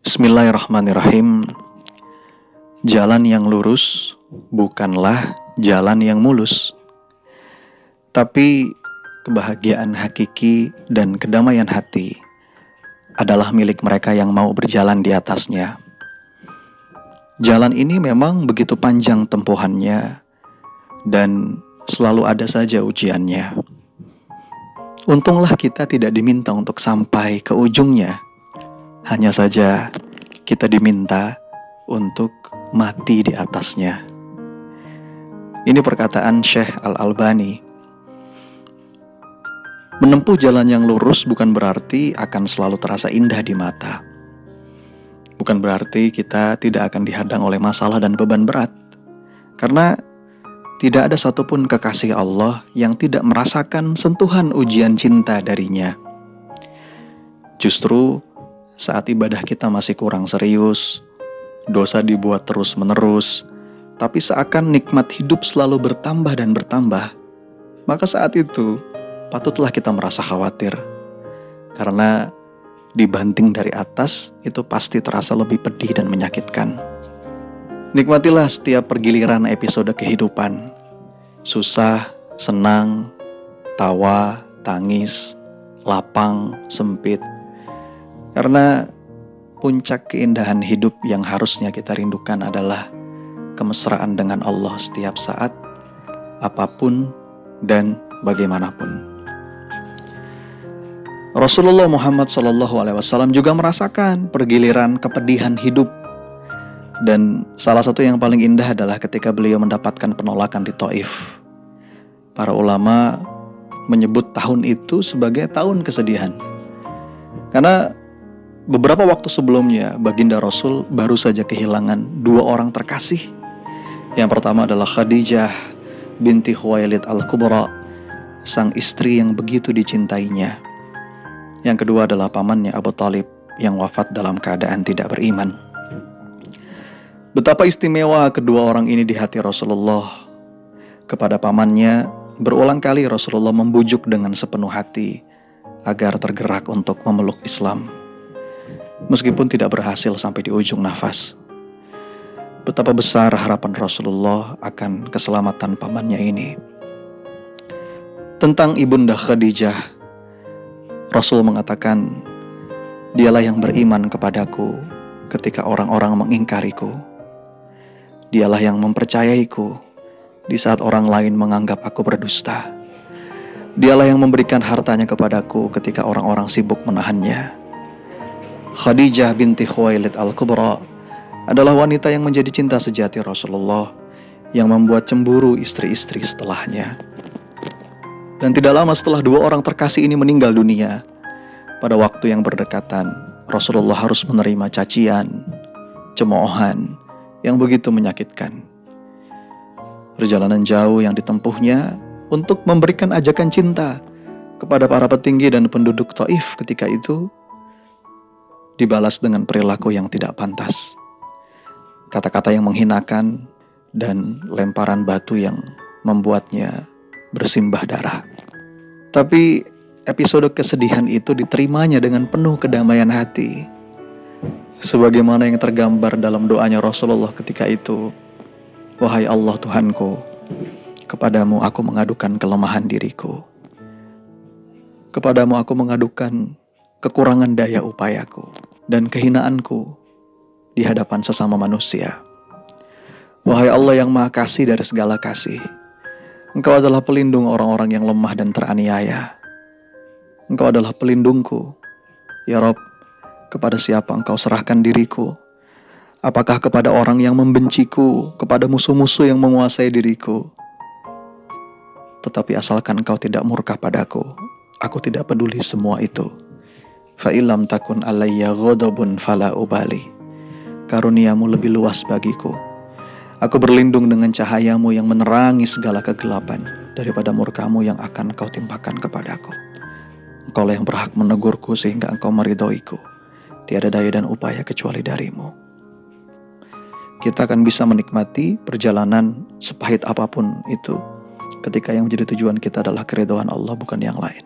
Bismillahirrahmanirrahim. Jalan yang lurus bukanlah jalan yang mulus, tapi kebahagiaan hakiki dan kedamaian hati adalah milik mereka yang mau berjalan di atasnya. Jalan ini memang begitu panjang tempuhannya dan selalu ada saja ujiannya. Untunglah kita tidak diminta untuk sampai ke ujungnya. Hanya saja kita diminta untuk mati di atasnya. Ini perkataan Syekh Al-Albani. Menempuh jalan yang lurus bukan berarti akan selalu terasa indah di mata. Bukan berarti kita tidak akan dihadang oleh masalah dan beban berat. Karena tidak ada satupun kekasih Allah yang tidak merasakan sentuhan ujian cinta darinya. Justru saat ibadah kita masih kurang serius, dosa dibuat terus-menerus, tapi seakan nikmat hidup selalu bertambah dan bertambah, maka saat itu patutlah kita merasa khawatir. Karena dibanting dari atas, itu pasti terasa lebih pedih dan menyakitkan. Nikmatilah setiap pergiliran episode kehidupan. Susah, senang, tawa, tangis, lapang, sempit. Karena puncak keindahan hidup yang harusnya kita rindukan adalah kemesraan dengan Allah setiap saat, apapun dan bagaimanapun. Rasulullah Muhammad SAW juga merasakan pergiliran kepedihan hidup. Dan salah satu yang paling indah adalah ketika beliau mendapatkan penolakan di Taif. Para ulama menyebut tahun itu sebagai tahun kesedihan. Karena beberapa waktu sebelumnya, baginda Rasul baru saja kehilangan dua orang terkasih. Yang pertama adalah Khadijah binti Khuwailid Al-Kubra, sang istri yang begitu dicintainya. Yang kedua adalah pamannya Abu Thalib yang wafat dalam keadaan tidak beriman. Betapa istimewa kedua orang ini di hati Rasulullah. Kepada pamannya, berulang kali Rasulullah membujuk dengan sepenuh hati agar tergerak untuk memeluk Islam. Meskipun tidak berhasil sampai di ujung nafas. Betapa besar harapan Rasulullah akan keselamatan pamannya ini. Tentang Ibunda Khadijah, Rasul mengatakan, "Dialah yang beriman kepadaku ketika orang-orang mengingkariku. Dialah yang mempercayaiku di saat orang lain menganggap aku berdusta. Dialah yang memberikan hartanya kepadaku ketika orang-orang sibuk menahannya." Khadijah binti Khuwailid Al-Kubra adalah wanita yang menjadi cinta sejati Rasulullah, yang membuat cemburu istri-istri setelahnya. Dan tidak lama setelah dua orang terkasih ini meninggal dunia, pada waktu yang berdekatan, Rasulullah harus menerima cacian, cemoohan yang begitu menyakitkan. Perjalanan jauh yang ditempuhnya untuk memberikan ajakan cinta kepada para petinggi dan penduduk Taif ketika itu dibalas dengan perilaku yang tidak pantas. Kata-kata yang menghinakan dan lemparan batu yang membuatnya bersimbah darah. Tapi episode kesedihan itu diterimanya dengan penuh kedamaian hati. Sebagaimana yang tergambar dalam doanya Rasulullah ketika itu, "Wahai Allah Tuhanku, kepadamu aku mengadukan kelemahan diriku. Kepadamu aku mengadukan kekurangan daya upayaku dan kehinaanku di hadapan sesama manusia. Wahai Allah yang Maha Kasih dari segala kasih, Engkau adalah pelindung orang-orang yang lemah dan teraniaya. Engkau adalah pelindungku. Ya Rabb, kepada siapa Engkau serahkan diriku? Apakah kepada orang yang membenciku, kepada musuh-musuh yang menguasai diriku? Tetapi asalkan Engkau tidak murka padaku, aku tidak peduli semua itu. Fa illam takun alayya ghadabun fala ubali. Karuniamu lebih luas bagiku. Aku berlindung dengan cahayamu yang menerangi segala kegelapan daripada murkamu yang akan Engkau timpakan kepadaku. Engkaulah yang berhak menegurku sehingga Engkau meridhoiku. Tiada daya dan upaya kecuali darimu. Kita akan bisa menikmati perjalanan sepahit apapun itu ketika yang menjadi tujuan kita adalah keridhaan Allah, bukan yang lain.